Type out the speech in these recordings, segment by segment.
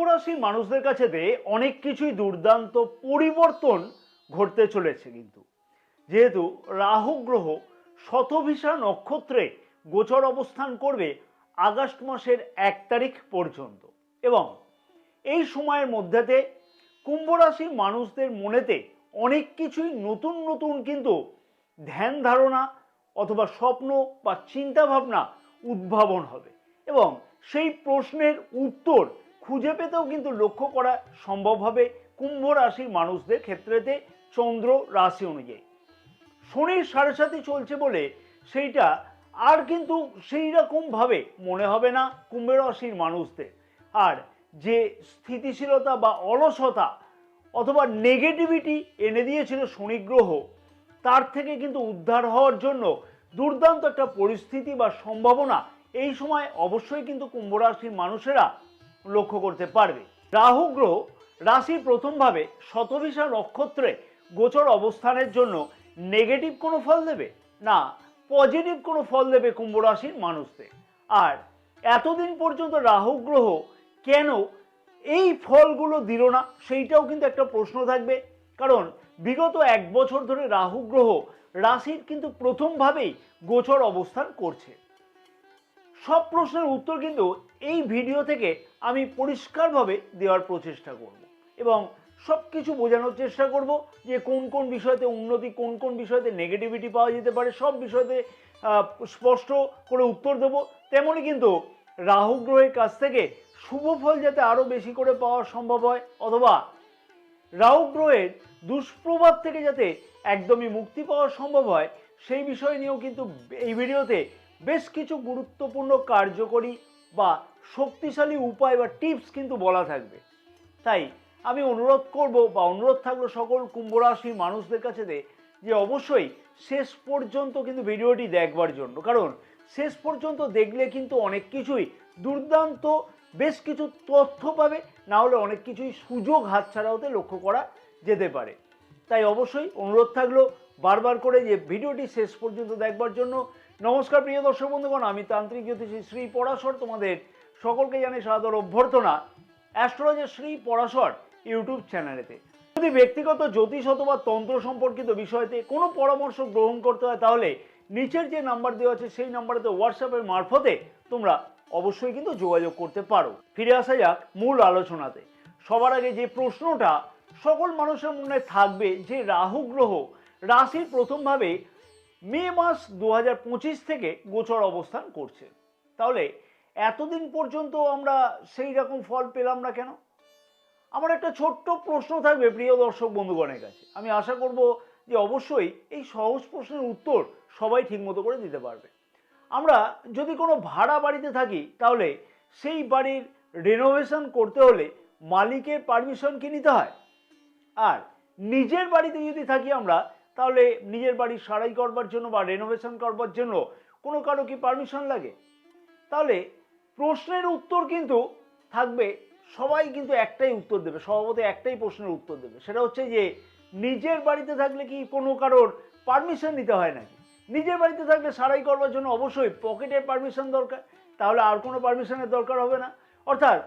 রাশির মানুষদের কাছেতে অনেক কিছুই দুর্দান্ত পরিবর্তন ঘটতে চলেছে। কিন্তু যেহেতু রাহু গ্রহ শতভিসা নক্ষত্রে গোচর অবস্থান করবে আগস্ট মাসের 1 তারিখ পর্যন্ত, এবং এই সময়ের মধ্যেতে কুম্ভ রাশির মানুষদের মনেতে অনেক কিছুই নতুন নতুন কিন্তু ধ্যান ধারণা অথবা স্বপ্ন বা চিন্তা ভাবনা উদ্ভাবন হবে, এবং সেই প্রশ্নের উত্তর খুঁজে পেতেও কিন্তু লক্ষ্য করা সম্ভব হবে কুম্ভ রাশির মানুষদের ক্ষেত্রেতে। চন্দ্র রাশি অনুযায়ী শনির সাড়ে সাথী চলছে বলে সেইটা আর কিন্তু সেই রকম ভাবে মনে হবে না কুম্ভ রাশির মানুষদের। আর যে স্থিতিশীলতা বা অলসতা অথবা নেগেটিভিটি এনে দিয়েছিল শনি গ্রহ, তার থেকে কিন্তু উদ্ধার হওয়ার জন্য দুর্দান্ত একটা পরিস্থিতি বা সম্ভাবনা এই সময় অবশ্যই কিন্তু কুম্ভ রাশির মানুষেরা লক্ষ্য করতে পারবে। রাহু গ্রহ রাশির প্রথমভাবে শতভিসা নক্ষত্রে গোচর অবস্থানের জন্য নেগেটিভ কোনো ফল দেবে না, পজিটিভ কোনো ফল দেবে কুম্ভ রাশির মানুষদের। আর এতদিন পর্যন্ত রাহু গ্রহ কেন এই ফলগুলো দিল না, সেইটাও কিন্তু একটা প্রশ্ন থাকবে। কারণ বিগত 1 বছর ধরে রাহু গ্রহ রাশির কিন্তু প্রথমভাবেই গোচর অবস্থান করছে। সব প্রশ্নের উত্তর কিন্তু এই ভিডিও থেকে আমি পরিষ্কারভাবে দেওয়ার প্রচেষ্টা করব, এবং সব কিছু বোঝানোর চেষ্টা করব যে কোন কোন বিষয়তে উন্নতি, কোন কোন বিষয়তে নেগেটিভিটি পাওয়া যেতে পারে, সব বিষয়তে স্পষ্ট করে উত্তর দেব। তেমনই কিন্তু রাহু গ্রহের কাছ থেকে শুভ ফল যাতে আরও বেশি করে পাওয়া সম্ভব হয়, অথবা রাহু গ্রহের দুষ্প্রভাব থেকে যাতে একদমই মুক্তি পাওয়া সম্ভব হয়, সেই বিষয় নিয়েও কিন্তু এই ভিডিওতে বেশ কিছু গুরুত্বপূর্ণ কার্যকরী বা শক্তিশালী উপায় বা টিপস কিন্তু বলা থাকবে। তাই আমি অনুরোধ করব বা অনুরোধ থাকলো সকল কুম্ভ রাশির মানুষদের কাছে যে অবশ্যই শেষ পর্যন্ত কিন্তু ভিডিওটি দেখবার জন্য। কারণ শেষ পর্যন্ত দেখলে কিন্তু অনেক কিছুই দুর্দান্ত বেশ কিছু তথ্য পাবে, না হলে অনেক কিছুই সুযোগ হাতছাড়া হতে লক্ষ্য করা যেতে পারে। তাই অবশ্যই অনুরোধ থাকলো বারবার করে যে ভিডিওটি শেষ পর্যন্ত দেখবার জন্য। নমস্কার প্রিয় দর্শক বন্ধুগণ, আমি তান্ত্রিক জ্যোতিষী শ্রী পরাশর তোমাদের সকলকে জানাই সাদর অভ্যর্থনা অ্যাস্ট্রোলজার শ্রী পরাশর ইউটিউব চ্যানেলেতে। যদি ব্যক্তিগত জ্যোতিষ অথবা তন্ত্র সম্পর্কিত বিষয়তে কোনো পরামর্শ গ্রহণ করতে হয়, তাহলে নিচের যে নাম্বার দেওয়া আছে সেই নাম্বারেতে হোয়াটসঅ্যাপের মারফতে তোমরা অবশ্যই কিন্তু যোগাযোগ করতে পারো। ফিরে আসা যাক মূল আলোচনাতে। সবার আগে যে প্রশ্নটা সকল মানুষের মনে থাকবে যে রাহু গ্রহ রাশির প্রথমভাবে মে মাস 2025 থেকে গোচর অবস্থান করছে, তাহলে এতদিন পর্যন্ত আমরা সেই রকম ফল পেলাম না কেন? আমার একটা ছোট্ট প্রশ্ন থাকবে প্রিয় দর্শক বন্ধুগণের কাছে। আমি আশা করব যে অবশ্যই এই সহজ প্রশ্নের উত্তর সবাই ঠিকমতো করে দিতে পারবে। আমরা যদি কোনো ভাড়া বাড়িতে থাকি, তাহলে সেই বাড়ির রেনোভেশন করতে হলে মালিকের পারমিশন কি নিতে হয়? আর নিজের বাড়িতে যদি থাকি আমরা, তাহলে নিজের বাড়ি সারাই করবার জন্য বা রেনোভেশন করবার জন্য কোনো কারো কি পারমিশন লাগে? তাহলে প্রশ্নের উত্তর কিন্তু থাকবে, সবাই কিন্তু একটাই উত্তর দেবে, স্বভাবত একটাই প্রশ্নের উত্তর দেবে। সেটা হচ্ছে যে নিজের বাড়িতে থাকলে কি কোনো কারোর পারমিশন নিতে হয় নাকি? নিজের বাড়িতে থাকলে সারাই করবার জন্য অবশ্যই পকেটের পারমিশন দরকার, তাহলে আর কোনো পারমিশনের দরকার হবে না। অর্থাৎ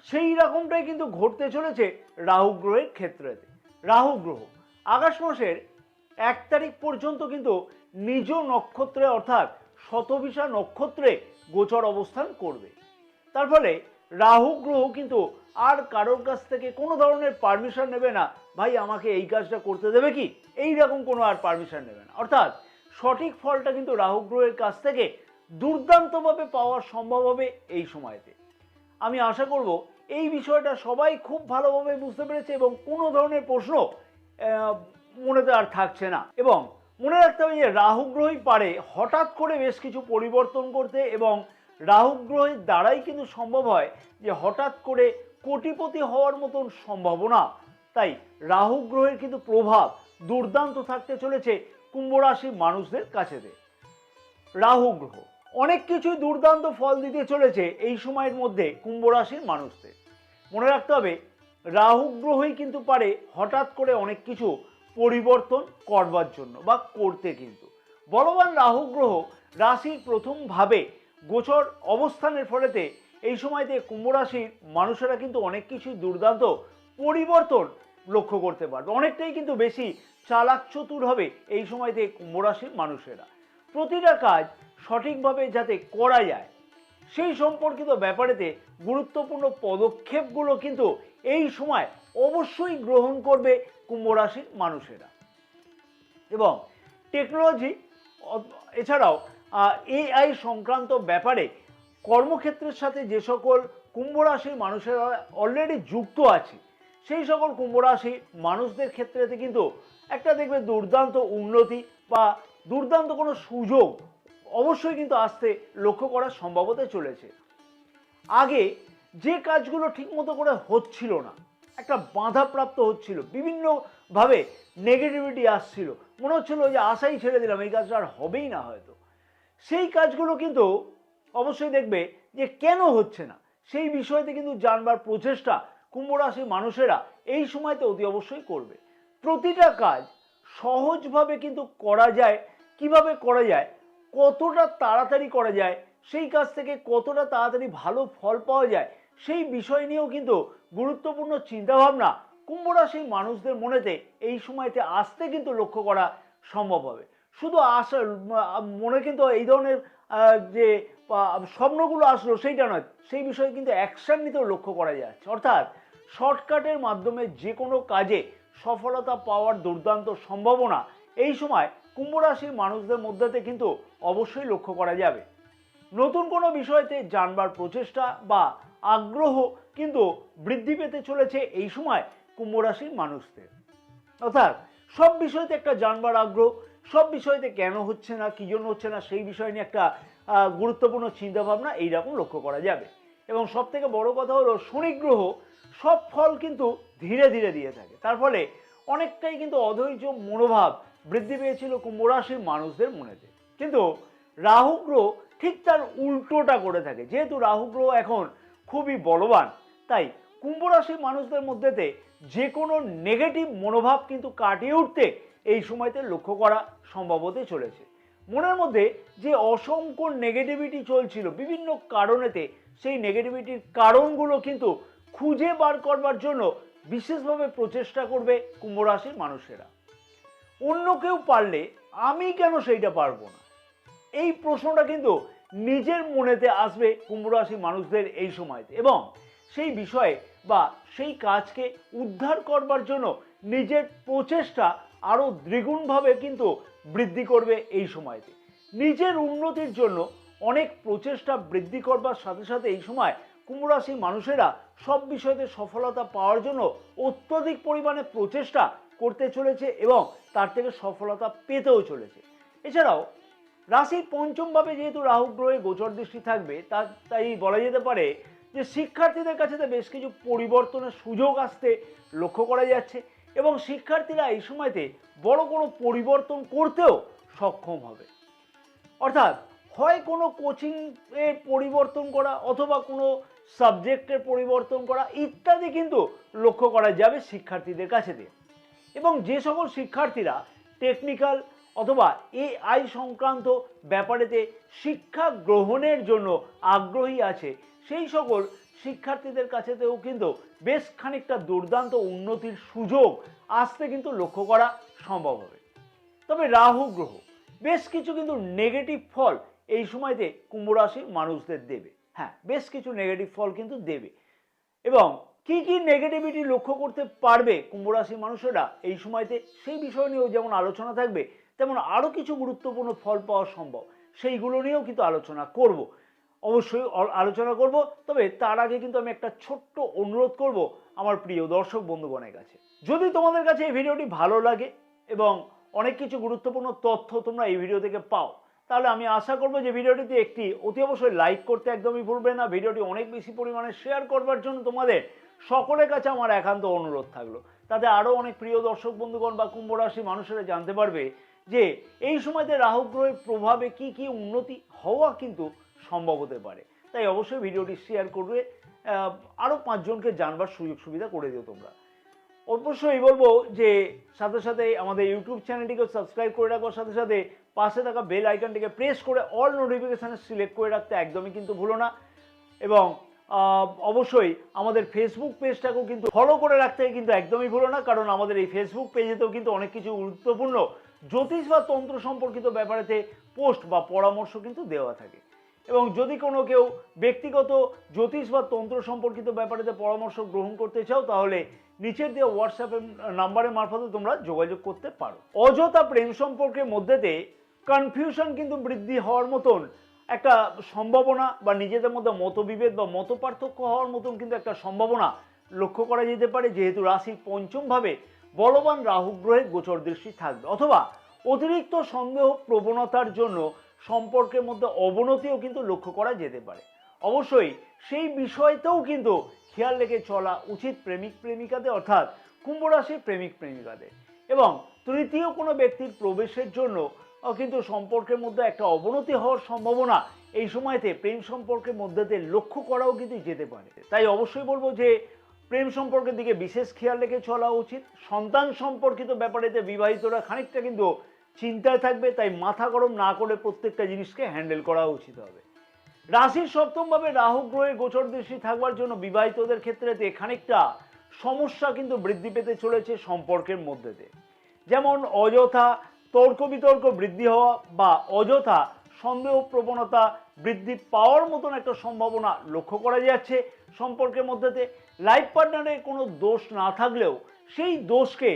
সেই রকমটাই কিন্তু ঘটতে চলেছে রাহু গ্রহের ক্ষেত্রেতে। রাহু গ্রহ আগস্ট মাসের 1 তারিখ পর্যন্ত কিন্তু নিজ নক্ষত্রে অর্থাৎ শতভিসা নক্ষত্রে গোচর অবস্থান করবে। তার ফলে রাহু গ্রহ কিন্তু আর কারোর কাছ থেকে কোনো ধরনের পারমিশন নেবে না, ভাই আমাকে এই কাজটা করতে দেবে কি, এই রকম কোনো আর পারমিশন নেবে না। অর্থাৎ সঠিক ফলটা কিন্তু রাহু গ্রহের কাছ থেকে দুর্দান্তভাবে পাওয়া সম্ভব হবে এই সময়তে। আমি আশা করব এই বিষয়টা সবাই খুব ভালোভাবে বুঝতে পেরেছে, এবং কোনো ধরনের প্রশ্ন মনেতে আর থাকছে না। এবং মনে রাখতে হবে যে রাহু গ্রহই পারে হঠাৎ করে বেশ কিছু পরিবর্তন করতে, এবং রাহু গ্রহের দ্বারাই কিন্তু সম্ভব হয় যে হঠাৎ করে কোটিপতি হওয়ার মতন সম্ভাবনা। তাই রাহু গ্রহের কিন্তু প্রভাব দুর্দান্ত থাকতে চলেছে কুম্ভ রাশির মানুষদের কাছেতে। রাহু গ্রহ অনেক কিছুই দুর্দান্ত ফল দিতে চলেছে এই সময়ের মধ্যে কুম্ভ রাশির মানুষদের। মনে রাখতে হবে রাহু গ্রহই কিন্তু পারে হঠাৎ করে অনেক কিছু পরিবর্তন করবার জন্য বা করতে। কিন্তু বলবান রাহু গ্রহ রাশির প্রথমভাবে গোচর অবস্থানের ফলেতে এই সময়তে কুম্ভ রাশির মানুষেরা কিন্তু অনেক কিছুই দুর্দান্ত পরিবর্তন লক্ষ্য করতে পারবে, অনেকটাই কিন্তু বেশি চালাক চতুর হবে এই সময়তে কুম্ভ রাশির মানুষেরা। প্রতিটা কাজ সঠিকভাবে যাতে করা যায় সেই সম্পর্কিত ব্যাপারেতে গুরুত্বপূর্ণ পদক্ষেপগুলো কিন্তু এই সময় অবশ্যই গ্রহণ করবে কুম্ভ রাশির মানুষেরা। এবং টেকনোলজি এছাড়াও এআই সংক্রান্ত ব্যাপারে কর্মক্ষেত্রের সাথে যে সকল কুম্ভ রাশির মানুষেরা অলরেডি যুক্ত আছে সেই সকল কুম্ভ রাশির মানুষদের ক্ষেত্রেতে কিন্তু একটা দেখবে দুর্দান্ত উন্নতি বা দুর্দান্ত কোনো সুযোগ অবশ্যই কিন্তু আসতে লক্ষ্য করা সম্ভব হতে চলেছে। আগে যে কাজগুলো ঠিকমতো করে হচ্ছিল না, একটা বাধাপ্রাপ্ত হচ্ছিল, বিভিন্নভাবে নেগেটিভিটি আসছিল, মনে হচ্ছিল যে আশাই ছেড়ে দিলাম, এই কাজটা আর হবেই না হয়তো, সেই কাজগুলো কিন্তু অবশ্যই দেখবে যে কেন হচ্ছে না সেই বিষয়তে কিন্তু জানবার প্রচেষ্টা কুম্ভ রাশির মানুষেরা এই সময়তে অতি অবশ্যই করবে। প্রতিটা কাজ সহজভাবে কিন্তু করা যায়, কিভাবে করা যায়, কতটা তাড়াতাড়ি করা যায়, সেই কাজ থেকে কতটা তাড়াতাড়ি ভালো ফল পাওয়া যায় সেই বিষয় নিয়েও কিন্তু গুরুত্বপূর্ণ চিন্তাভাবনা কুম্ভ রাশির মানুষদের মনেতে এই সময়তে আসতে কিন্তু লক্ষ্য করা সম্ভব হবে। শুধু আসা মনে কিন্তু এই ধরনের যে স্বপ্নগুলো আসলো সেইটা নয়, সেই বিষয়ে কিন্তু অ্যাকশন নিতেও লক্ষ্য করা যাচ্ছে। অর্থাৎ শর্টকাটের মাধ্যমে যে কোনো কাজে সফলতা পাওয়ার দুর্দান্ত সম্ভাবনা এই সময় কুম্ভ রাশির মানুষদের মধ্যেতে কিন্তু অবশ্যই লক্ষ্য করা যাবে। নতুন কোনো বিষয়তে জানবার প্রচেষ্টা বা আগ্রহ কিন্তু বৃদ্ধি পেতে চলেছে এই সময় কুম্ভ রাশির মানুষদের। অর্থাৎ সব বিষয়তে একটা জানবার আগ্রহ, সব বিষয়তে কেন হচ্ছে না, কি জন্য হচ্ছে না সেই বিষয় নিয়ে একটা গুরুত্বপূর্ণ চিন্তাভাবনা এইরকম লক্ষ্য করা যাবে। এবং সব থেকে বড় কথা হলো শনি গ্রহ সব ফল কিন্তু ধীরে ধীরে দিয়ে থাকে, তার ফলে অনেকটাই কিন্তু অধৈর্য মনোভাব বৃদ্ধি পেয়েছিল কুম্ভ রাশির মানুষদের মনেতে। কিন্তু রাহু গ্রহ ঠিক তার উল্টোটা করে থাকে। যেহেতু রাহু গ্রহ এখন খুবই বলবান, তাই কুম্ভ রাশির মানুষদের মধ্যেতে যে কোনো নেগেটিভ মনোভাব কিন্তু কাটিয়ে উঠতে এই সময়তে লক্ষ্য করা সম্ভব হতে চলেছে। মনের মধ্যে যে অসংখ্য নেগেটিভিটি চলছিল বিভিন্ন কারণেতে, সেই নেগেটিভিটির কারণগুলো কিন্তু খুঁজে বার করবার জন্য বিশেষভাবে প্রচেষ্টা করবে কুম্ভ রাশির মানুষেরা। অন্য কেউ পারলে আমি কেন সেইটা পারবো না, এই প্রশ্নটা কিন্তু নিজের মনেতে আসবে কুম্ভ রাশির মানুষদের এই সময়তে। এবং সেই বিষয়ে বা সেই কাজকে উদ্ধার করবার জন্য নিজের প্রচেষ্টা আরও দ্বিগুণভাবে কিন্তু বৃদ্ধি করবে এই সময়তে। নিজের উন্নতির জন্য অনেক প্রচেষ্টা বৃদ্ধি করবার সাথে সাথে এই সময় কুম্ভ রাশির মানুষেরা সব বিষয়তে সফলতা পাওয়ার জন্য অত্যধিক পরিমাণে প্রচেষ্টা করতে চলেছে এবং তার থেকে সফলতা পেতেও চলেছে। এছাড়াও রাশির পঞ্চম ভাবে যেহেতু রাহু গ্রহের গোচর দৃষ্টি থাকবে, তাই বলা যেতে পারে যে শিক্ষার্থীদের কাছে বেশ কিছু পরিবর্তনের সুযোগ আসতে লক্ষ্য করা যাচ্ছে এবং শিক্ষার্থীরা এই সময়তে বড় কোনো পরিবর্তন করতেও সক্ষম হবে। অর্থাৎ হয় কোনো কোচিং এর পরিবর্তন করা অথবা কোনো সাবজেক্টের পরিবর্তন করা ইত্যাদি কিন্তু লক্ষ্য করা যাবে শিক্ষার্থীদের কাছে দিয়ে। এবং যে সকল শিক্ষার্থীরা টেকনিক্যাল অথবা এআই সংক্রান্ত ব্যাপারেতে শিক্ষা গ্রহণের জন্য আগ্রহী আছে সেই সকল শিক্ষার্থীদের কাছেতেও কিন্তু বেশ খানিকটা দুর্দান্ত উন্নতির সুযোগ আসতে কিন্তু লক্ষ্য করা সম্ভব হবে। তবে রাহু গ্রহ বেশ কিছু কিন্তু নেগেটিভ ফল এই সময়তে কুম্ভ রাশির মানুষদের দেবে। হ্যাঁ, বেশ কিছু নেগেটিভ ফল কিন্তু দেবে। এবং কি কি নেগেটিভিটি লক্ষ্য করতে পারবে কুম্ভ রাশির মানুষেরা এই সময়তে সেই বিষয় নিয়েও যেমন আলোচনা থাকবে, তেমন আরও কিছু গুরুত্বপূর্ণ ফল পাওয়া সম্ভব সেইগুলো নিয়েও কিন্তু আলোচনা করব। অবশ্যই আলোচনা করব, তবে তার আগে কিন্তু আমি একটা ছোট্ট অনুরোধ করব আমার প্রিয় দর্শক বন্ধুগণের কাছে। যদি তোমাদের কাছে এই ভিডিওটি ভালো লাগে এবং অনেক কিছু গুরুত্বপূর্ণ তথ্য তোমরা এই ভিডিও থেকে পাও, তাহলে আমি আশা করব যে ভিডিওটিতে একটি অতি অবশ্যই লাইক করতে একদমই ভুলবে না। ভিডিওটি অনেক বেশি পরিমাণে শেয়ার করবার জন্য তোমাদের সকলের কাছে আমার একান্ত অনুরোধ থাকলো, তাতে আরও অনেক প্রিয় দর্শক বন্ধুগণ বা কুম্ভ রাশি মানুষেরা জানতে পারবে যে এই সময়তে রাহু গ্রহের প্রভাবে কি কি উন্নতি হওয়া কিন্তু সম্ভব হতে পারে। তাই অবশ্যই ভিডিওটি শেয়ার করবে, আরও 5 জনকে জানবার সুযোগ সুবিধা করে দিও তোমরা। অবশ্যই বলবো যে সাথে সাথে আমাদের ইউটিউব চ্যানেলটিকে সাবস্ক্রাইব করে রাখবার সাথে সাথে পাশে থাকা বেল আইকনটিকে প্রেস করে অল নোটিফিকেশানে সিলেক্ট করে রাখতে একদমই কিন্তু ভুলো না। এবং অবশ্যই আমাদের ফেসবুক পেজটাকেও কিন্তু ফলো করে রাখতে কিন্তু একদমই ভুলো না, কারণ আমাদের এই ফেসবুক পেজেতেও কিন্তু অনেক কিছু গুরুত্বপূর্ণ জ্যোতিষ বা তন্ত্র সম্পর্কিত ব্যাপারেতে পোস্ট বা পরামর্শ কিন্তু দেওয়া থাকে। এবং যদি কোনো কেউ ব্যক্তিগত জ্যোতিষ বা তন্ত্র সম্পর্কিত ব্যাপারেতে পরামর্শ গ্রহণ করতে চাও, তাহলে নিচের দিয়ে হোয়াটসঅ্যাপের নাম্বারের মারফতে তোমরা যোগাযোগ করতে পারো। অযথা প্রেম সম্পর্কের মধ্যেতে কনফিউশন কিন্তু বৃদ্ধি হওয়ার মতন একটা সম্ভাবনা বা নিজেদের মধ্যে মতবিভেদ বা মত পার্থক্য হওয়ার মতন কিন্তু একটা সম্ভাবনা লক্ষ্য করা যেতে পারে, যেহেতু রাশির পঞ্চম ভাবে বলবান রাহু গ্রহের গোচর দৃষ্টি থাকবে। অথবা অতিরিক্ত সন্দেহ প্রবণতার জন্য সম্পর্কের মধ্যে অবনতিও কিন্তু লক্ষ্য করা যেতে পারে। অবশ্যই সেই বিষয়তেও কিন্তু খেয়াল রেখে চলা উচিত প্রেমিক প্রেমিকাদের, অর্থাৎ কুম্ভ রাশির প্রেমিক প্রেমিকাদের। এবং তৃতীয় কোনো ব্যক্তির প্রবেশের জন্য কিন্তু সম্পর্কের মধ্যে একটা অবনতি হওয়ার সম্ভাবনা এই সময়তে প্রেম সম্পর্কের মধ্যে লক্ষ্য করাও কিন্তু যেতে পারে। তাই অবশ্যই বলবো যে প্রেম সম্পর্কের দিকে বিশেষ খেয়াল রেখে চলা উচিত। সন্তান সম্পর্কিত ব্যাপারেতে বিবাহিতরা খানিকটা কিন্তু চিন্তায় থাকবে, তাই মাথা গরম না করে প্রত্যেকটা জিনিসকে হ্যান্ডেল করা উচিত হবে। রাশির সপ্তম ভাবে রাহু গ্রহের গোচর দৃষ্টি থাকবার জন্য বিবাহিতদের ক্ষেত্রে খানিকটা সমস্যা কিন্তু বৃদ্ধি পেতে চলেছে সম্পর্কের মধ্যে। যেমন অযথা তর্ক বিতর্ক বৃদ্ধি হওয়া বা অযথা সন্দেহ প্রবণতা বৃদ্ধি পাওয়ার মতন একটা সম্ভাবনা লক্ষ্য করা যাচ্ছে সম্পর্কের মধ্যে। লাইফ পার্টনারের কোনো দোষ না থাকলেও সেই দোষকে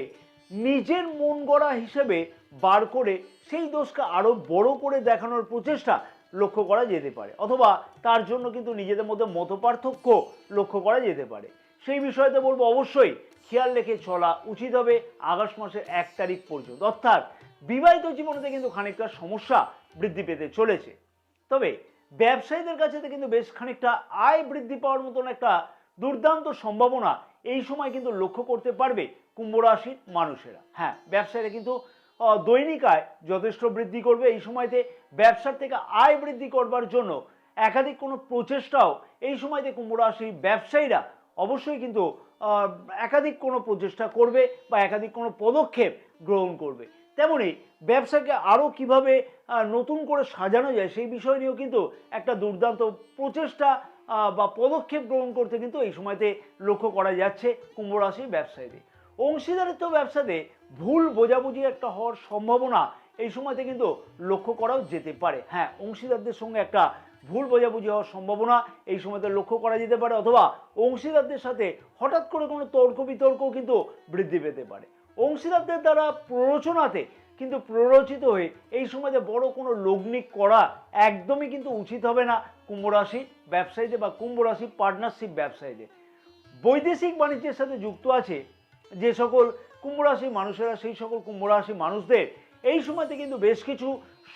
নিজের মন গড়া হিসেবে বার করে সেই দোষকে আরো বড় করে দেখানোর প্রচেষ্টা লক্ষ্য করা যেতে পারে, অথবা তার জন্য কিন্তু নিজেদের মধ্যে মতপার্থক্য লক্ষ্য করা যেতে পারে। সেই বিষয়তে বলবো অবশ্যই খেয়াল রেখে চলা উচিত হবে আগস্ট মাসের 1 তারিখ পর্যন্ত। অর্থাৎ বিবাহিত জীবনেতে কিন্তু খানিকটা সমস্যা বৃদ্ধি পেতে চলেছে। তবে ব্যবসায়ীদের কাছে কিন্তু বেশ খানিকটা আয় বৃদ্ধি পাওয়ার মতন একটা দুর্দান্ত সম্ভাবনা এই সময় কিন্তু লক্ষ্য করতে পারবে কুম্ভ রাশির মানুষেরা। হ্যাঁ, ব্যবসায়ীরা কিন্তু দৈনিক আয় যথেষ্ট বৃদ্ধি করবে এই সময়তে। ব্যবসার থেকে আয় বৃদ্ধি করবার জন্য একাধিক কোনো প্রচেষ্টাও এই সময়তে কুম্ভ রাশির ব্যবসায়ীরা অবশ্যই কিন্তু একাধিক কোনো প্রচেষ্টা করবে বা একাধিক কোনো পদক্ষেপ গ্রহণ করবে। তেমনি ব্যবসাকে আরও কিভাবে নতুন করে সাজানো যায় সেই বিষয় নিয়েও কিন্তু একটা দুর্দান্ত প্রচেষ্টা বা পদক্ষেপ গ্রহণ করতে কিন্তু এই সময়তে লক্ষ্য করা যাচ্ছে কুম্ভ রাশির ব্যবসায়ীদের। অংশীদারিত্ব ব্যবসাতে ভুল বোঝাবুঝি একটা হওয়ার সম্ভাবনা এই সময়তে কিন্তু লক্ষ্য করাও যেতে পারে। হ্যাঁ, অংশীদারদের সঙ্গে একটা ভুল বোঝাবুঝি হওয়ার সম্ভাবনা এই সময়তে লক্ষ্য করা যেতে পারে, অথবা অংশীদারদের সাথে হঠাৎ করে কোনো তর্ক বিতর্কও কিন্তু বৃদ্ধি পেতে পারে। অংশীদারদের দ্বারা প্ররোচনাতে কিন্তু প্ররোচিত হয়ে এই সময়তে বড় কোনো লগ্নিক করা একদমই কিন্তু উচিত হবে না কুম্ভ রাশির ব্যবসায়ীদের বা কুম্ভ রাশির পার্টনারশিপ ব্যবসায়ীদের। বৈদেশিক বাণিজ্যের সাথে যুক্ত আছে যে সকল কুম্ভ রাশির মানুষেরা, সেই সকল কুম্ভ রাশির মানুষদের এই সময়তে কিন্তু বেশ কিছু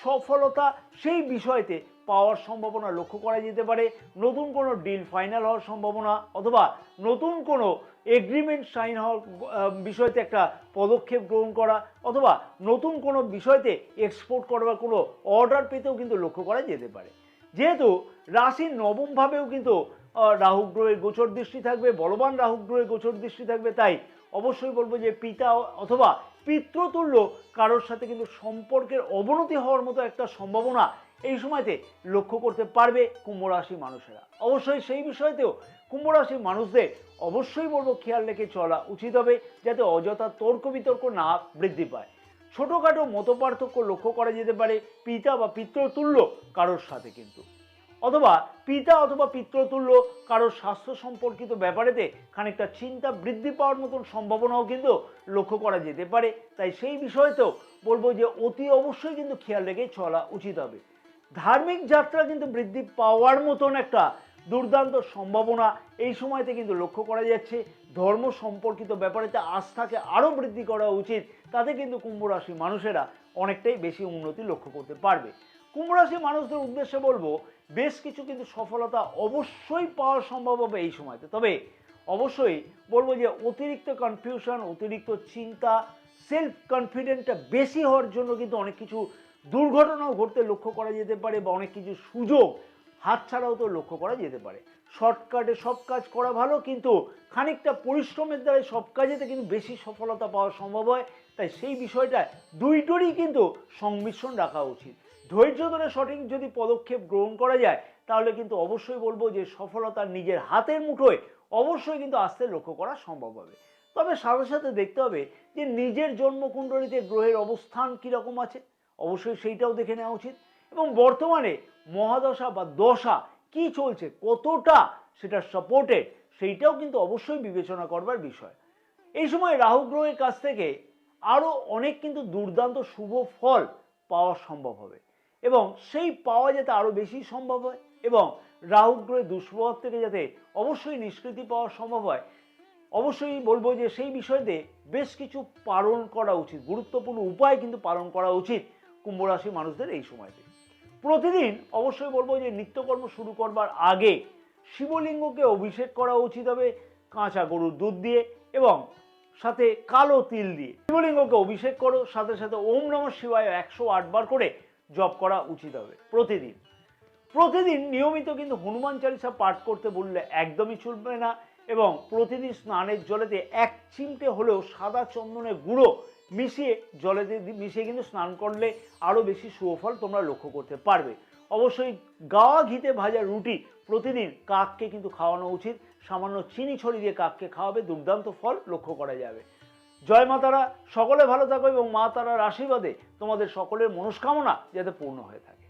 সফলতা সেই বিষয়তে পাওয়ার সম্ভাবনা লক্ষ্য করা যেতে পারে। নতুন কোনো ডিল ফাইনাল হওয়ার সম্ভাবনা, অথবা নতুন কোনো এগ্রিমেন্ট সাইন হওয়ার বিষয়তে একটা পদক্ষেপ গ্রহণ করা, অথবা নতুন কোনো বিষয়তে এক্সপোর্ট করবার কোনো অর্ডার পেতেও কিন্তু লক্ষ্য করা যেতে পারে। যেহেতু রাশির নবম ভাবেও কিন্তু রাহু গ্রহের গোচর দৃষ্টি থাকবে, বলবান রাহু গ্রহের গোচর দৃষ্টি থাকবে, তাই অবশ্যই বলবো যে পিতা অথবা পিতৃতুল্য কারোর সাথে কিন্তু সম্পর্কের অবনতি হওয়ার মতো একটা সম্ভাবনা এই সময়তে লক্ষ্য করতে পারবে কুম্ভ রাশি মানুষেরা। অবশ্যই সেই বিষয়তেও কুম্ভ রাশির মানুষদের অবশ্যই বলবো খেয়াল রেখে চলা উচিত হবে, যাতে অযথা তর্ক বিতর্ক না বৃদ্ধি পায়। ছোটোখাটো মতপার্থক্য লক্ষ্য করা যেতে পারে পিতা বা পিতৃতুল্য কারোর সাথে কিন্তু, অথবা পিতা অথবা পিতৃতুল্য কারোর স্বাস্থ্য সম্পর্কিত ব্যাপারেতে খানিকটা চিন্তা বৃদ্ধি পাওয়ার মতন সম্ভাবনাও কিন্তু লক্ষ্য করা যেতে পারে। তাই সেই বিষয়তেও বলবো যে অতি অবশ্যই কিন্তু খেয়াল রেখে চলা উচিত হবে। ধার্মিক যাত্রা কিন্তু বৃদ্ধি পাওয়ার মতন একটা দুর্দান্ত সম্ভাবনা এই সময়তে কিন্তু লক্ষ্য করা যাচ্ছে। ধর্ম সম্পর্কিত ব্যাপারেতে আস্থাকে আরও বৃদ্ধি করা উচিত, তাতে কিন্তু কুম্ভ রাশি মানুষেরা অনেকটাই বেশি উন্নতি লক্ষ্য করতে পারবে। কুম্ভ রাশি মানুষদের উদ্দেশ্যে বলবো বেশ কিছু কিন্তু সফলতা অবশ্যই পাওয়া সম্ভব হবে এই সময়তে। তবে অবশ্যই বলবো যে অতিরিক্ত কনফিউশন, অতিরিক্ত চিন্তা, সেলফ কনফিডেন্সটা বেশি হওয়ার জন্য কিন্তু অনেক কিছু দুর্ঘটনাও ঘটতে লক্ষ্য করা যেতে পারে, বা অনেক কিছু সুযোগ হাতছাড়াও তো লক্ষ্য করা যেতে পারে। শর্টকাটে সব কাজ করা ভালো, কিন্তু খানিকটা পরিশ্রমের দ্বারা সব কাজেতে কিন্তু বেশি সফলতা পাওয়া সম্ভব হয়। তাই সেই বিষয়টা দুইটোরই কিন্তু সংমিশ্রণ রাখা উচিত। ধৈর্য ধরে সঠিক যদি পদক্ষেপ গ্রহণ করা যায়, তাহলে কিন্তু অবশ্যই বলবো যে সফলতা নিজের হাতের মুঠোয় অবশ্যই কিন্তু আসতে লক্ষ্য করা সম্ভব হবে। তবে সাথে সাথে দেখতে হবে যে নিজের জন্মকুণ্ডলিতে গ্রহের অবস্থান কীরকম আছে, অবশ্যই সেইটাও দেখে নেওয়া উচিত। এবং বর্তমানে মহাদশা বা দশা কি চলছে, কতটা সেটা সাপোর্টেড, সেইটাও কিন্তু অবশ্যই বিবেচনা করবার বিষয়। এই সময় রাহু গ্রহের কাছ থেকে আরও অনেক কিন্তু দুর্দান্ত শুভ ফল পাওয়া সম্ভব হবে এবং সেই পাওয়া যাতে আরও বেশি সম্ভব হয় এবং রাহু গ্রহের দুষ্প্রভাব থেকে যাতে অবশ্যই নিষ্কৃতি পাওয়া সম্ভব হয়, অবশ্যই বলবো যে সেই বিষয়তে বেশ কিছু পালন করা উচিত, গুরুত্বপূর্ণ উপায় কিন্তু পালন করা উচিত কুম্ভ রাশি মানুষদের এই সময়তে। প্রতিদিন অবশ্যই বলবো যে নিত্যকর্ম শুরু করবার আগে শিবলিঙ্গকে অভিষেক করা উচিত হবে কাঁচা গরুর দুধ দিয়ে এবং সাথে কালো তিল দিয়ে। শিবলিঙ্গকে অভিষেক করো, সাথে সাথে ওম নমঃ শিবায় 108 বার করে জপ করা উচিত হবে প্রতিদিন। প্রতিদিন নিয়মিত কিন্তু হনুমান চালিসা পাঠ করতে বললে একদমই চলবে না এবং প্রতিদিন স্নানের জলেতে 1 চিমটে হলেও সাদা চন্দনের গুঁড়ো মিশিয়ে জলেতে মিশিয়ে কিন্তু স্নান করলে আরও বেশি সুফল তোমরা লক্ষ্য করতে পারবে। অবশ্যই গাওয়া ঘিতে ভাজা রুটি প্রতিদিন কাককে কিন্তু খাওয়ানো উচিত, সামান্য চিনি ছড়িয়ে দিয়ে কাককে খাওয়াবে, দুর্দান্ত ফল লক্ষ্য করা যাবে। জয় মা তারা, সকলে ভালো থাকো এবং মা তারার আশীর্বাদে তোমাদের সকলের মনস্কামনা যাতে পূর্ণ হয়ে থাকে।